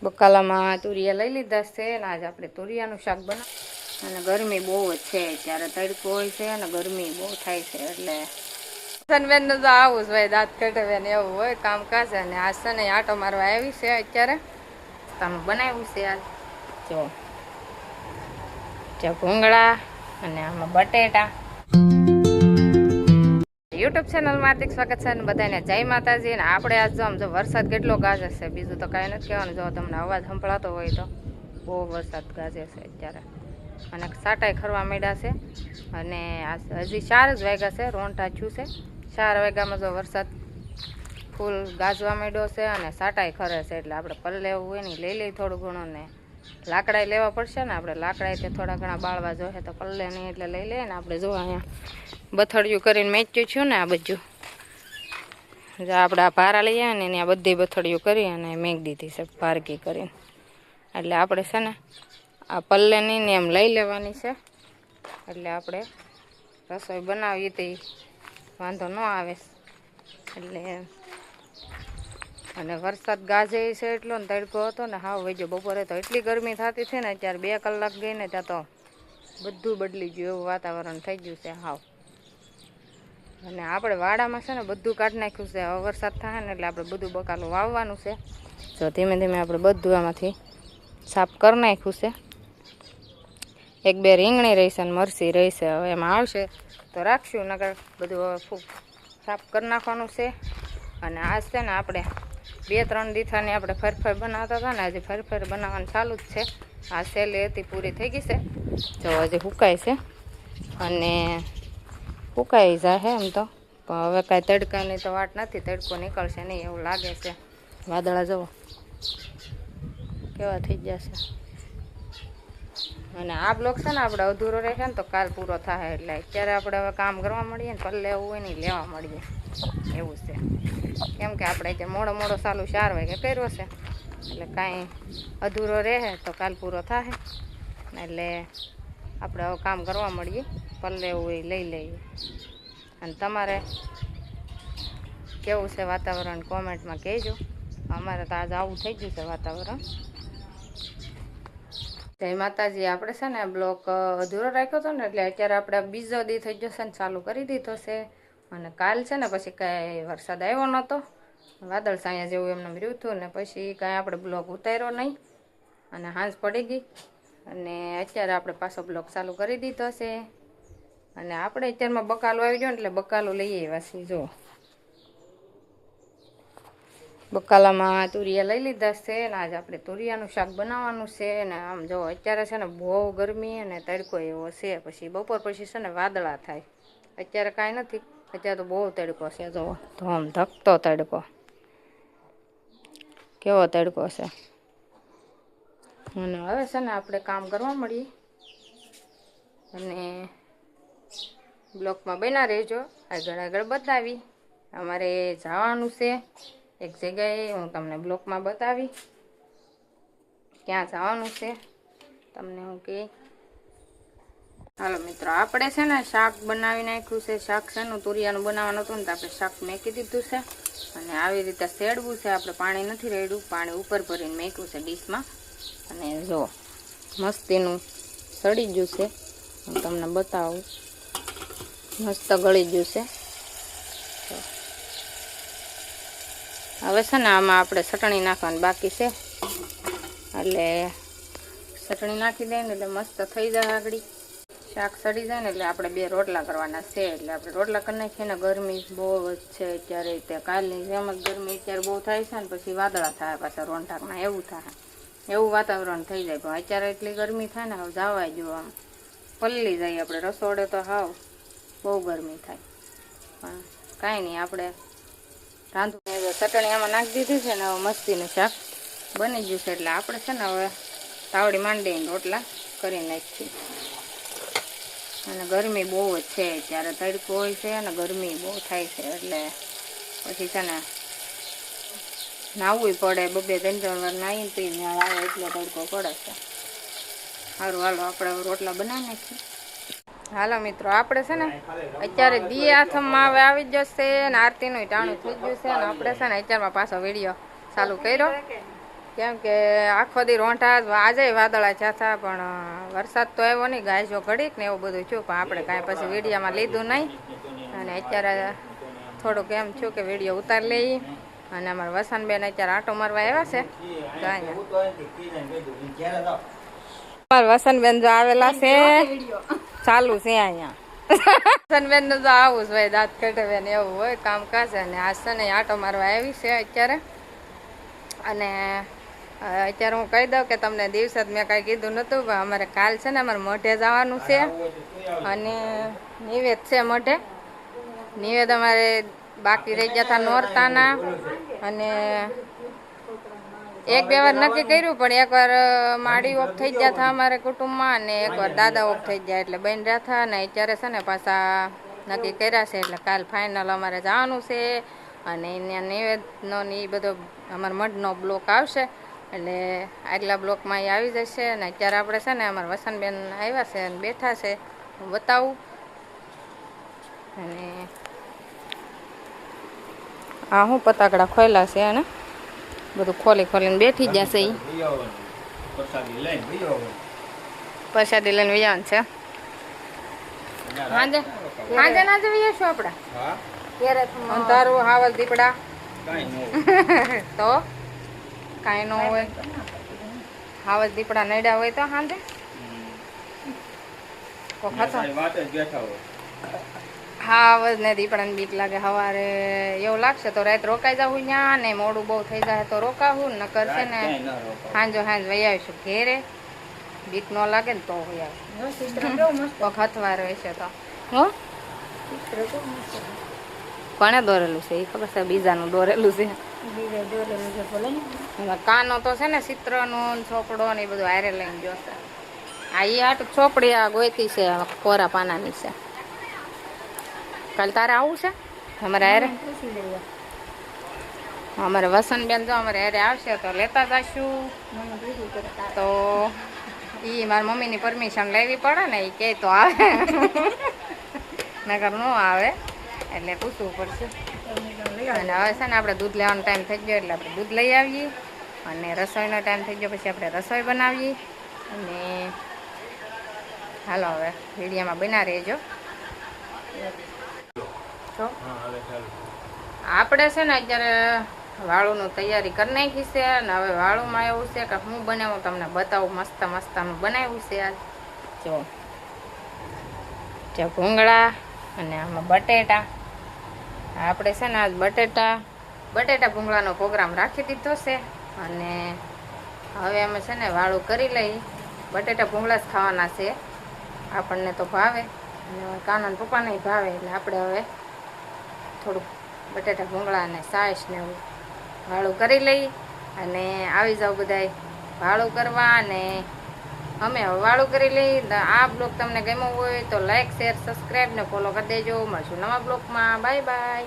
બકાલામાં તુરિયા લઈ લીધા છે અને આજે આપણે તુરિયાનું શાક બનાવ અને ગરમી બહુ જ છે ત્યારે તડકો હોય છે અને ગરમી બહુ થાય છે એટલે સનબેન તો આવું જ ભાઈ દાંત કઢાવે ને એવું હોય કામકાજ અને આ છે ને આટો મારવા આવી છે અત્યારે તમે બનાવ્યું છે આજ જો ભૂંગળા અને આમાં બટેટા યુટ્યુબ ચેનલમાં હાર્દિક સ્વાગત છે અને બધાને જય માતાજી. અને આપણે આજ જો વરસાદ કેટલો ગાજે છે, બીજું તો કાંઈ નથી કહેવાનું. જો તમને અવાજ સંભળાતો હોય તો બહુ વરસાદ ગાજે છે અત્યારે અને સાટાઈ ખરવા માંડ્યા છે અને હજી 4 જ વાગ્યા છે, રોંટા થયું છે. 4 વાગ્યામાં જો વરસાદ ફૂલ ગાજવા માંડ્યો છે અને સાટાઈ ખરે છે એટલે આપણે પલ્લે લેવું હોય ને લઈ લઈ થોડું ઘણું ને લાકડાઈ લેવા પડશે ને આપણે લાકડાઈ તે થોડા ઘણા બાળવા જોઈએ તો પલ્લે નહીં એટલે લઈ લઈએ ને આપણે જો અહીંયા બથડિયું કરીને મેચ્યું છું ને આ બધું જો આપણે આ ભારા લઈ આવ્યા ને ત્યાં બધી બથડિયું કરી અને મેક દીધી છે ભારગી કરીને એટલે આપણે છે ને આ પલ્લે નહીં ને એમ લઈ લેવાની છે એટલે આપણે રસોઈ બનાવીએ તો વાંધો ન આવે એટલે. અને વરસાદ ગાજે છે એટલો ને તડકો હતો ને હાવ વજો બપોરે તો એટલી ગરમી થતી હતી ને અત્યારે 2 કલાક ગઈ ને ત્યાં તો બધું બદલી ગયું એવું વાતાવરણ થઈ ગયું છે હાવ. અને આપણે વાડામાં છે ને બધું કાઢી નાખ્યું છે. હવે વરસાદ થાય ને એટલે આપણે બધું બકાલું વાવવાનું છે. જો ધીમે ધીમે આપણે બધું આમાંથી સાફ કરી નાખ્યું છે. 1-2 રીંગણી રહી છે અને મરસી રહી છે. હવે એમાં આવશે તો રાખશું, નકર બધું સાફ કરી નાખવાનું છે. અને આજ છે ને આપણે 2-3 દીથાની આપણે ફરફર બનાવતા હતા ને આજે ફરફર બનાવવાનું ચાલુ જ છે. આ સેલી હતી પૂરી થઈ ગઈ છે, જો હજી સુકાય છે અને સુકાઈ જાય એમ તો, પણ હવે કાંઈ તડકાની તો વાટ નથી, તડકો નીકળશે નહીં એવું લાગે છે. વાદળા જુઓ કેવા થઈ જશે. અને આ બ્લોક છે ને આપણે અધૂરો રહેશે ને તો કાલ પૂરો થાય એટલે અત્યારે આપણે હવે કામ કરવા મળીએ ને પલ્લે લેવું હોય ને લેવા મળીએ એવું છે. કેમ કે આપણે અત્યારે મોડો ચાલુ 4 વાગે કર્યો છે એટલે કાંઈ અધૂરો રહે તો કાલ પૂરો થાય એટલે આપણે હવે કામ કરવા મળીએ, પલ્લે એવું હોય લઈ લઈએ. અને તમારે કેવું છે વાતાવરણ કોમેન્ટમાં કહેજો. અમારે તો આજ આવું થઈ ગયું છે વાતાવરણ. જય માતાજી. આપણે છે ને બ્લોક અધૂરો રાખ્યો હતો ને એટલે અત્યારે આપણે બીજો દી થઈ જશે ને ચાલુ કરી દીધો છે. અને કાલ છે ને પછી કાંઈ વરસાદ આવ્યો નહોતો, વાદળ સાયા જેવું એમને રહ્યું હતું ને પછી કાંઈ આપણે બ્લોક ઉતાર્યો નહીં અને સાંજ પડી ગઈ અને અત્યારે આપણે પાછો બ્લોક ચાલુ કરી દીધો છે. અને આપણે અત્યારમાં બકાલું આવી ગયો ને એટલે બકાલું લઈ આવ્યા છીએ. જો બકાલામાં તુરિયા લઈ લીધા છે ને આજે આપણે તુરિયાનું શાક બનાવવાનું છે. ને આમ જો અત્યારે છે ને બહુ ગરમી અને તડકો એવો છે, પછી બપોર પછી છે ને વાદળા થાય. અત્યારે કાંઈ નથી, અત્યારે તો બહુ તડકો છે. જો તો આમ ધકતો તડકો કેવો તડકો છે. અને હવે છે ને આપણે કામ કરવા મળીએ અને બ્લોકમાં બના રહેજો. આગળ બતાવી અમારે જવાનું છે એક જગ્યાએ, હું તમને બ્લોકમાં બતાવી ક્યાં જવાનું છે તમને હું કહે. હાલો મિત્રો, આપણે છે ને શાક બનાવી નાખ્યું છે. શાક છે ને તુરિયાનું બનાવવાનું હતું ને તો આપણે શાક મેકી દીધું છે અને આવી રીતે સેડવું છે. આપણે પાણી નથી રેડ્યું, પાણી ઉપર ભરીને મેક્યું છે ડીશમાં. અને જો મસ્તીનું સડી ગયું છે, હું તમને બતાવું, મસ્ત ગળી ગયું છે. હવે છે ને આમાં આપણે ચટણી નાખવાની બાકી છે એટલે ચટણી નાખી દઈએ ને એટલે મસ્ત થઈ જાય. આગળ શાક સડી જાય ને એટલે આપણે 2 રોટલા કરવાના છે એટલે આપણે રોટલા કરી નાખીએ ને. ગરમી બહુ જ છે અત્યારે, તે કાલની જેમ જ ગરમી અત્યારે બહુ થાય છે ને પછી વાદળા થાય પાછા રોંઢાકના એવું થાય, એવું વાતાવરણ થઈ જાય. પણ અત્યારે એટલી ગરમી થાય ને હવે જવાય જો આમ પલ્લી જાય આપણે રસોડે તો હાવ બહુ ગરમી થાય. પણ કાંઈ નહીં, આપણે રાંધું ચટણી આમાં નાખી દીધી છે ને હવે મસ્તીનું શાક બની ગયું છે એટલે આપણે છે ને હવે તાવડી માંડીને રોટલા કરી નાખીએ. અને ગરમી બહુ જ છે ત્યારે તડકો હોય છે અને ગરમી બહુ થાય છે એટલે પછી છે ને નાહવું પડે. 2-3 વાર નાહીને તો ન્યાળ આવે એટલે તડકો પડે છે. સારું હાલો આપણે રોટલા બનાવી નાખીએ. હાલો મિત્રો, આપણે છે ને અત્યારે દી આથમમાં હવે આવી જશે ને આરતીનું ટાણું થઈ ગયું છે અને આપણે છે ને અત્યારમાં પાછો વિડીયો ચાલુ કર્યો કેમ કે આખો દી રોંઢા આજે વાદળા થયા પણ વરસાદ તો આવ્યો નહીં, ગાયજો ઘડીક ને એવું બધું થયું, પણ આપણે કાંઈ પછી વિડીયોમાં લીધું નહીં. અને અત્યારે થોડુંક એમ થયું કે વિડીયો ઉતારી લઈએ. અને અમારા વસંતબેન અત્યારે આંટો મારવા આવ્યા છે. તો અહીંયા અમારા વસંતબેન જો આવેલા છે, ચાલુ છે અહીંયા. વસંતબેન નું જો આવું જ હોય, દાંત કઢાવે ને એવું હોય કામકાજ. અને આજ છે ને આંટો મારવા આવી છે અત્યારે. અને અત્યારે હું કહી દઉં કે તમને દિવસે જ મેં કાંઈ કીધું નહોતું, પણ અમારે કાલ છે ને અમારે મોઢે જવાનું છે. અને નિવેદ છે મોઢે. નિવેદ અમારે બાકી રહી ગયા હતા નોરતાના. અને 1-2 વાર નક્કી કર્યું, પણ એકવાર માડી ઓફ થઈ ગયા હતા અમારે કુટુંબમાં, અને એકવાર દાદા ઓફ થઈ ગયા એટલે બન રહ્યા હતા. અને અત્યારે છે ને પાછા નક્કી કર્યા છે, એટલે કાલ ફાઇનલ અમારે જવાનું છે. અને અહીંયા નિવેદનો ને એ બધો અમારા મઢનો બ્લોક આવશે, એટલે આગલા બ્લોકમાં એ આવી જશે. અને અત્યારે આપણે છે ને અમારા વસંતબેન આવ્યા છે અને બેઠા છે, હું બતાવું. અને આ હું પતાકડા ખોલ્યા છે, અને બધું ખોલીને બેઠી જશે. એ પ્રસાદી લઈને વિયાન છે. હાજે ના જઈએ શું આપણે તારું હાવલ દીપડા તો કાંઈ ન હોય. હાવલ દીપડા નડ્યા હોય તો હાજે હાવજ ને દીપડાને બીક લાગે. સવારે એવું લાગશે તો રાત રોકાઈ જવું ત્યાં, ને મોડું બહુ થઈ જાય તો રોકાવું. ન કરશે ને સાંજ વહી આવીશું ઘેરે. બીક ન લાગે ને તો વહી આવીશું. હથવાર રહેશે તો હો કોને દોરેલું છે એ ખબર છે? બીજાનું દોરેલું છે. કાનો તો છે ને ચિત્રનો ચોપડો ને એ બધું હારે લઈને જોશે. આ એ હાટ ચોપડી આ ગોઈતી છે, કોરા પાનાની છે. કાલ તારે આવું છે અમારે હારે? અમારે વસંતબેન જો અમારે હારે આવશે તો લેતા જઈશું. તો એ મારી મમ્મીની પરમિશન લેવી પડે ને, એ કહે તો આવે, નકર ન આવે, એટલે પૂછવું પડશે. અને હવે છે ને આપણે દૂધ લેવાનો ટાઈમ થઈ ગયો એટલે આપણે દૂધ લઈ આવીએ. અને રસોઈનો ટાઈમ થઈ ગયો પછી આપણે રસોઈ બનાવીએ. અને હાલો હવે વિડીયોમાં બના રહેજો. તો આપણે છે ને અત્યારે વાળુનું તૈયારી કરી નાખી છે. અને હવે વાળુમાં એવું છે કે હું બનાવું તમને બતાવું. મસ્ત મસ્તનું બનાવ્યું છે આજ. જો ભૂંગળા અને આમાં બટેટા. આપણે છે ને આજ બટેટા ભૂંગળાનો પ્રોગ્રામ રાખી દીધો છે. અને હવે અમે છે ને વાળું કરી લઈ. બટેટા ભૂંગળા જ ખાવાના છે, આપણને તો ભાવે અને કાનાના પપ્પાને ભાવે. એટલે આપણે હવે થોડુંક બટેટા ભૂંગળા અને સાસ ને એવું વાળું કરી લઈ. અને આવી જાવ બધાય વાળું કરવા. અને અમે હવે વાળું કરી લઈ. આ બ્લોગ તમને ગમ્યો હોય તો લાઈક, શેર, સબસ્ક્રાઈબ ને ફોલો કરી દેજો. મળશું નવા બ્લોગમાં. Bye bye.